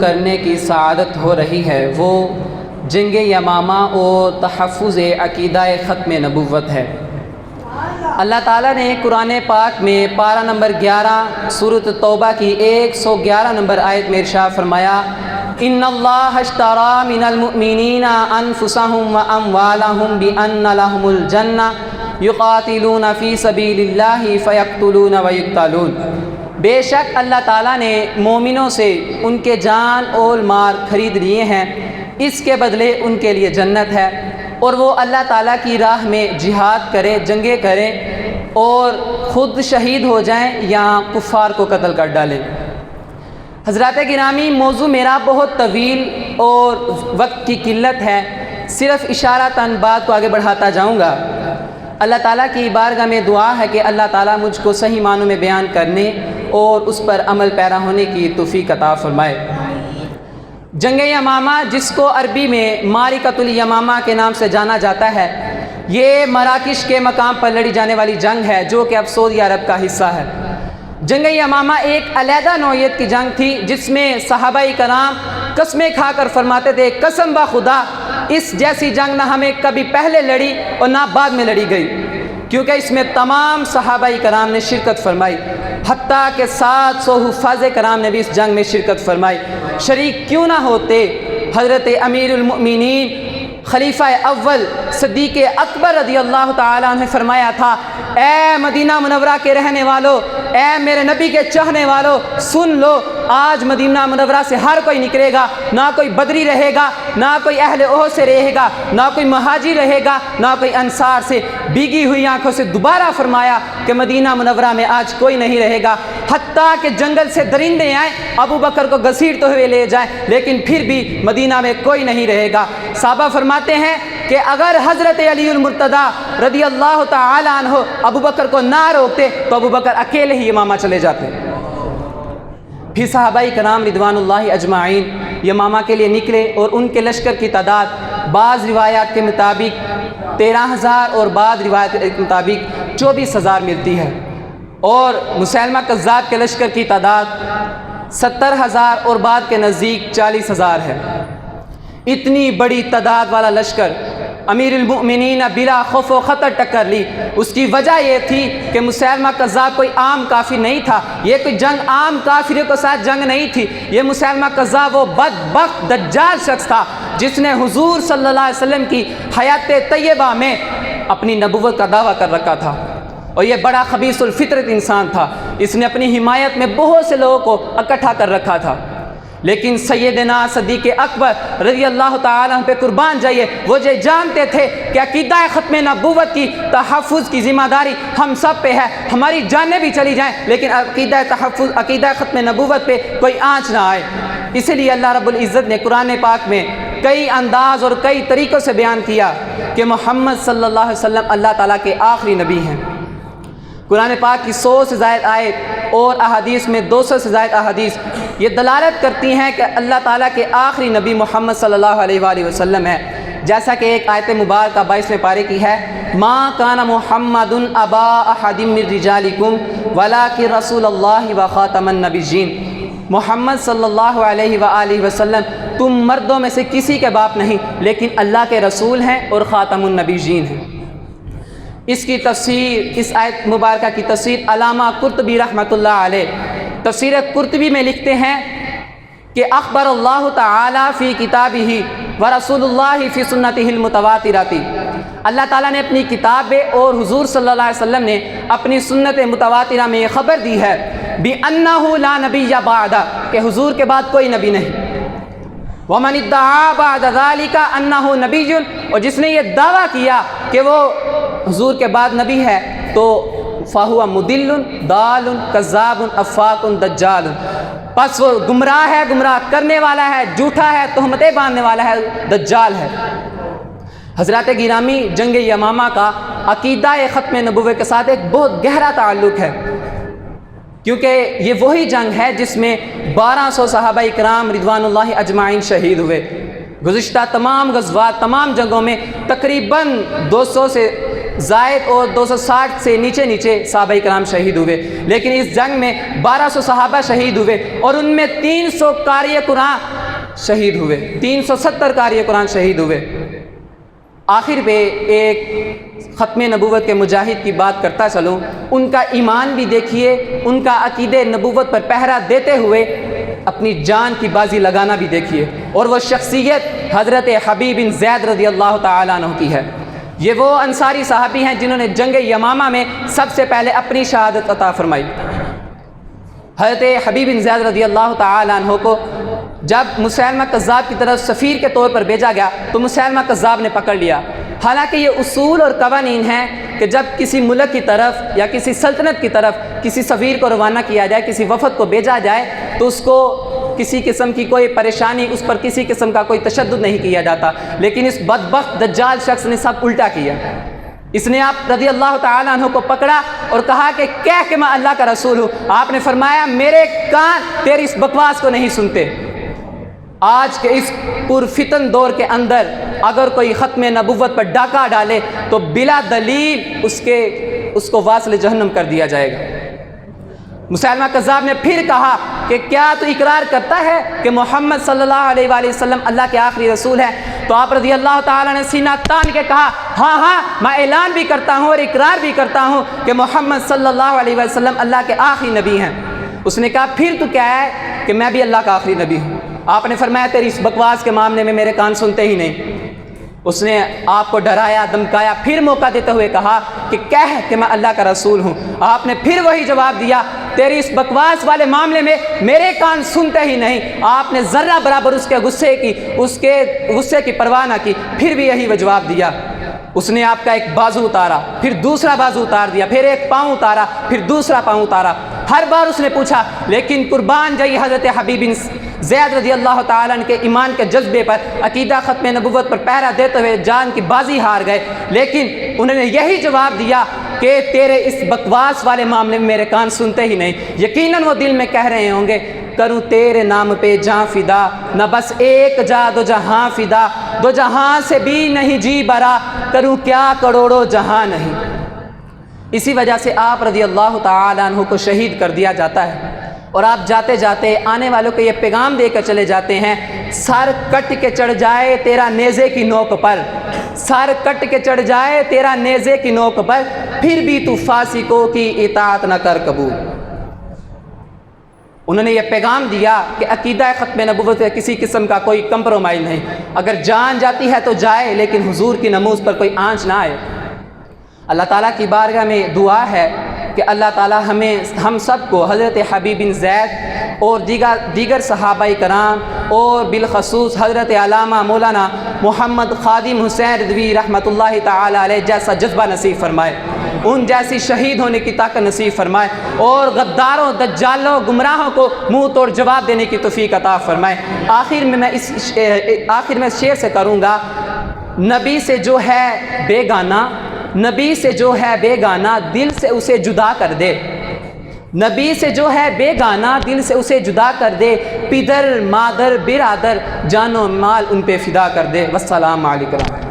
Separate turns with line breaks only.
کرنے کی سعادت ہو رہی ہے وہ جنگ یمامہ اور تحفظ عقیدہ ختم نبوت ہے۔ اللہ تعالیٰ نے قرآن پاک میں پارہ نمبر 11 سورۃ توبہ کی 111 نمبر آیت میں ارشاد فرمایا، ان اللہ اشتری من المؤمنین انفسهم واموالهم بان لهم الجنہ یقاتلون فی سبیل اللہ فیقتلون ویقتلون۔ بے شک اللہ تعالیٰ نے مومنوں سے ان کے جان اور مال خرید لیے ہیں، اس کے بدلے ان کے لیے جنت ہے، اور وہ اللہ تعالیٰ کی راہ میں جہاد کریں، جنگیں کریں اور خود شہید ہو جائیں یا کفار کو قتل کر ڈالیں۔ حضرات گرامی، موضوع میرا بہت طویل اور وقت کی قلت ہے، صرف اشارتاً بات کو آگے بڑھاتا جاؤں گا۔ اللہ تعالیٰ کی بارگاہ میں دعا ہے کہ اللہ تعالیٰ مجھ کو صحیح معنوں میں بیان کرنے اور اس پر عمل پیرا ہونے کی توفیق عطا فرمائے۔ جنگ یمامہ، جس کو عربی میں معرکۃ الیمامہ کے نام سے جانا جاتا ہے، یہ مراکش کے مقام پر لڑی جانے والی جنگ ہے جو کہ اب سعودی عرب کا حصہ ہے۔ جنگ یمامہ ایک علیحدہ نوعیت کی جنگ تھی جس میں صحابہ کرام قسمیں کھا کر فرماتے تھے، قسم بخدا اس جیسی جنگ نہ ہمیں کبھی پہلے لڑی اور نہ بعد میں لڑی گئی، کیونکہ اس میں تمام صحابہ کرام نے شرکت فرمائی، حتیٰ کہ 700 حفاظ کرام نے بھی اس جنگ میں شرکت فرمائی۔ شریک کیوں نہ ہوتے حضرت امیر المؤمنین خلیفہ اول صدیق اکبر رضی اللہ تعالیٰ عنہ نے فرمایا تھا، اے مدینہ منورہ کے رہنے والوں، اے میرے نبی کے چاہنے والوں، سن لو، آج مدینہ منورہ سے ہر کوئی نکلے گا، نہ کوئی بدری رہے گا، نہ کوئی اہل احد سے رہے گا، نہ کوئی مہاجر رہے گا، نہ کوئی انصار سے۔ بھیگی ہوئی آنکھوں سے دوبارہ فرمایا کہ مدینہ منورہ میں آج کوئی نہیں رہے گا، حتیٰ کہ جنگل سے درندے آئیں، ابو بکر کو گھسیٹتے ہوئے لے جائیں، لیکن پھر بھی مدینہ میں کوئی نہیں رہے گا۔ صحابہ فرماتے ہیں کہ اگر حضرت علی المرتضیٰ رضی اللہ تعالیٰ عنہ ابو بکر کو نہ روکتے تو ابو بکر اکیلے ہی یمامہ چلے جاتے۔ پھر صحابہ کرام رضوان اللہ اجمعین یمامہ کے لیے نکلے اور ان کے لشکر کی تعداد بعض روایات کے مطابق 13,000 اور بعض روایات کے مطابق 24,000 ملتی ہے، اور مسیلمہ کذاب کے لشکر کی تعداد 70,000 اور بعض کے نزدیک 40,000 ہے۔ اتنی بڑی تعداد والا لشکر امیر المؤمنین بلا خوف و خطر ٹکر لی۔ اس کی وجہ یہ تھی کہ مسیلمہ کذاب کوئی عام کافر نہیں تھا، یہ کوئی جنگ عام کافروں کے ساتھ جنگ نہیں تھی، یہ مسیلمہ کذاب وہ بدبخت دجال شخص تھا جس نے حضور صلی اللہ علیہ وسلم کی حیات طیبہ میں اپنی نبوت کا دعویٰ کر رکھا تھا، اور یہ بڑا خبیث الفطرت انسان تھا، اس نے اپنی حمایت میں بہت سے لوگوں کو اکٹھا کر رکھا تھا۔ لیکن سیدنا صدیق اکبر رضی اللہ تعالیٰ عنہ پہ قربان جائیے، وہ یہ جانتے تھے کہ عقیدہ ختم نبوت کی تحفظ کی ذمہ داری ہم سب پہ ہے، ہماری جانیں بھی چلی جائیں لیکن عقیدہ ختم نبوت پہ کوئی آنچ نہ آئے۔ اسی لیے اللہ رب العزت نے قرآن پاک میں کئی انداز اور کئی طریقوں سے بیان کیا کہ محمد صلی اللہ علیہ وسلم اللہ تعالیٰ کے آخری نبی ہیں۔ قرآن پاک کی 100 سے زائد آیت اور احادیث میں 200 سے زائد احادیث یہ دلالت کرتی ہیں کہ اللہ تعالیٰ کے آخری نبی محمد صلی اللہ علیہ وآلہ وسلم ہے، جیسا کہ ایک آیت مبارکہ 22ویں پارے کی ہے، ما کان محمد ابا احد من رجالکم ولکن رسول اللہ و خاتم النبیین۔ محمد صلی اللہ علیہ وآلہ وسلم تم مردوں میں سے کسی کے باپ نہیں، لیکن اللہ کے رسول ہیں اور خاتم النبیین ہیں۔ اس کی تفسیر، اس آیت مبارکہ کی تفسیر علامہ قرطبی رحمۃ اللہ علیہ تفسیر قرطبی میں لکھتے ہیں کہ اخبر اللہ تعالیٰ فی کتابہ ورسول اللہ فی سنتہ المتواترۃ، اللہ تعالیٰ نے اپنی کتاب اور حضور صلی اللہ علیہ وسلم نے اپنی سنت متواترہ میں یہ خبر دی ہے بِأَنَّهُ لَا نَبِيَّ بَعْدَ، کہ حضور کے بعد کوئی نبی نہیں۔ وَمَنِ ادَّعَىٰ بَعْدَ ذَلِكَ أَنَّهُ نَبِيٌّ، اور جس نے یہ دعویٰ کیا کہ وہ حضور کے بعد نبی ہے تو فَهُوَ مُضِلٌّ ضَالٌ كَذَّابٌ أَفَّاكٌ دَجَّالٌ، پس وہ گمراہ ہے، گمراہ کرنے والا ہے، جھوٹا ہے، تہمتیں باندھنے والا ہے، دجال ہے۔ حضرات گرامی، جنگ یمامہ کا عقیدہ ختم نبوت کے ساتھ ایک بہت گہرا تعلق ہے، کیونکہ یہ وہی جنگ ہے جس میں 1200 صحابہ کرام رضوان اللہ اجمعین شہید ہوئے۔ گزشتہ تمام غزوات، تمام جنگوں میں تقریباً 200 سے زائد اور 260 سے نیچے صحابہ کرام شہید ہوئے، لیکن اس جنگ میں 1200 صحابہ شہید ہوئے اور ان میں 300 قاری قرآن شہید ہوئے، 370 قاری قرآن شہید ہوئے۔ آخر پہ ایک ختم نبوت کے مجاہد کی بات کرتا چلوں، ان کا ایمان بھی دیکھیے، ان کا عقیدہ نبوت پر پہرا دیتے ہوئے اپنی جان کی بازی لگانا بھی دیکھیے، اور وہ شخصیت حضرت حبیب بن زید رضی اللہ تعالیٰ عنہ کی ہے۔ یہ وہ انصاری صحابی ہیں جنہوں نے جنگ یمامہ میں سب سے پہلے اپنی شہادت عطا فرمائی۔ حضرت حبیب بن زید رضی اللہ تعالیٰ عنہ کو جب مسیلمہ کذاب کی طرف سفیر کے طور پر بھیجا گیا تو مسیلمہ کذاب نے پکڑ لیا۔ حالانکہ یہ اصول اور قوانین ہیں کہ جب کسی ملک کی طرف یا کسی سلطنت کی طرف کسی سفیر کو روانہ کیا جائے، کسی وفد کو بھیجا جائے، تو اس کو کسی قسم کی کوئی پریشانی، اس پر کسی قسم کا کوئی تشدد نہیں کیا جاتا، لیکن اس بدبخت دجال شخص نے سب الٹا کیا۔ اس نے آپ رضی اللہ تعالیٰ عنہ کو پکڑا اور کہا کہ کہہ کہ میں اللہ کا رسول ہوں۔ آپ نے فرمایا میرے کان تیری اس بکواس کو نہیں سنتے۔ آج کے اس پرفتن دور کے اندر اگر کوئی ختم نبوت پر ڈاکہ ڈالے تو بلا دلیل اس کو واصل جہنم کر دیا جائے گا۔ مسیلمہ کذاب نے پھر کہا کہ کیا تو اقرار کرتا ہے کہ محمد صلی اللہ علیہ وآلہ وسلم اللہ کے آخری رسول ہے؟ تو آپ رضی اللہ تعالیٰ نے سینہ تان کے کہا ہاں میں اعلان بھی کرتا ہوں اور اقرار بھی کرتا ہوں کہ محمد صلی اللہ علیہ وسلم اللہ کے آخری نبی ہیں۔ اس نے کہا پھر تو کیا ہے کہ میں بھی اللہ کا آخری نبی ہوں۔ آپ نے فرمایا تیری اس بکواس کے معاملے میں میرے کان سنتے ہی نہیں۔ اس نے آپ کو ڈرایا، دھمکایا، پھر موقع دیتے ہوئے کہا کہ کہہ کہ میں اللہ کا رسول ہوں۔ آپ نے پھر وہی جواب دیا تیری اس بکواس والے معاملے میں میرے کان سنتے ہی نہیں۔ آپ نے ذرہ برابر اس کے غصے کی پرواہ نہ کی، پھر بھی یہی وہ جواب دیا۔ اس نے آپ کا ایک بازو اتارا، پھر دوسرا بازو اتار دیا، پھر ایک پاؤں اتارا، پھر دوسرا پاؤں اتارا۔ ہر بار اس نے پوچھا، لیکن قربان جائی حضرت حبیب بن زید رضی اللہ تعالیٰ عنہ کے ایمان کے جذبے پر، عقیدہ ختم نبوت پر پہرا دیتے ہوئے جان کی بازی ہار گئے، لیکن انہوں نے یہی جواب دیا کہ تیرے اس بکواس والے معاملے میں میرے کان سنتے ہی نہیں۔ یقیناً وہ دل میں کہہ رہے ہوں گے کروں تیرے نام پہ جاں فدا، نہ بس ایک جا دو جہاں فدا، دو جہاں سے بھی نہیں جی برا، کروں کیا کروڑوں جہاں نہیں۔ اسی وجہ سے آپ رضی اللہ تعالیٰ عنہ کو شہید کر دیا جاتا ہے، اور آپ جاتے جاتے آنے والوں کو یہ پیغام دے کر چلے جاتے ہیں، سر کٹ کے چڑھ جائے تیرا نیزے کی نوک پر، سر کٹ کے چڑھ جائے تیرا نیزے کی نوک پر، پھر بھی تو فاسقوں کی اطاعت نہ کر قبول۔ انہوں نے یہ پیغام دیا کہ عقیدہ ختم نبوت سے کسی قسم کا کوئی کمپرومائز نہیں، اگر جان جاتی ہے تو جائے، لیکن حضور کی نموز پر کوئی آنچ نہ آئے۔ اللہ تعالیٰ کی بارگاہ میں دعا ہے کہ اللہ تعالیٰ ہم سب کو حضرت حبیب بن زید اور دیگر صحابہ کرام اور بالخصوص حضرت علامہ مولانا محمد خادم حسین رضوی رحمۃ اللہ تعالی علیہ جیسا جذبہ نصیب فرمائے، ان جیسی شہید ہونے کی طاقت نصیب فرمائے، اور غداروں، دجالوں، گمراہوں کو منہ توڑ جواب دینے کی توفیق عطا فرمائے۔ آخر میں اس شعر سے کروں گا، نبی سے جو ہے بیگانہ، نبی سے جو ہے بیگانہ دل سے اسے جدا کر دے، نبی سے جو ہے بیگانہ دل سے اسے جدا کر دے، پدر مادر برادر جان و مال ان پہ فدا کر دے۔ والسلام علیکم۔